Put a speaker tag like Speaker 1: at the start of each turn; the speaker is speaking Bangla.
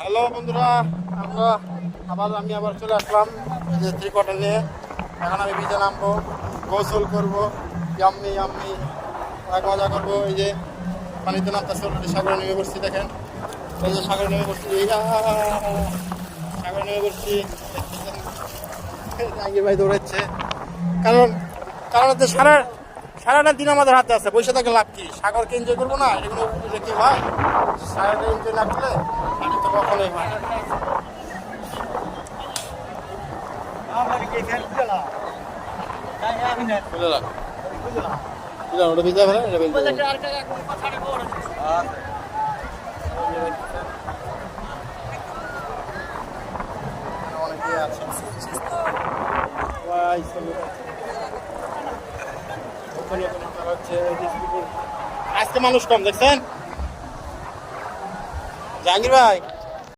Speaker 1: হ্যালো বন্ধুরা, আমি আবার চলে আসলাম এই যে ত্রিকটা নিয়ে। এখন আমি ভিজে নামবো, গোসল করবো, ইয়াম্মি ইয়াম্মি অনেক মজা করবো। এই যে পানিতে নামতেছে, অলরেডি সাগরে নেমে বসছি। দেখেন এই যে সাগরে নেমে বসছি, সাগরে নেমে বসছি। জাহাঙ্গীর ভাই দৌড়াচ্ছে, কারণ কারণ হচ্ছে সারাটা দিন আমাদের হাতে আছে। বসে থাকে লাভ কি? সাগরকে এনজয় করবো না? এগুলো কি হয়? সারাটা এনজয় না করলে আমি তো কখনোই হয় না। ওটা ভিজা ফেলে অনেকে আছে। আজকে মানুষ কম দেখছেন জাহাঙ্গীর ভাই।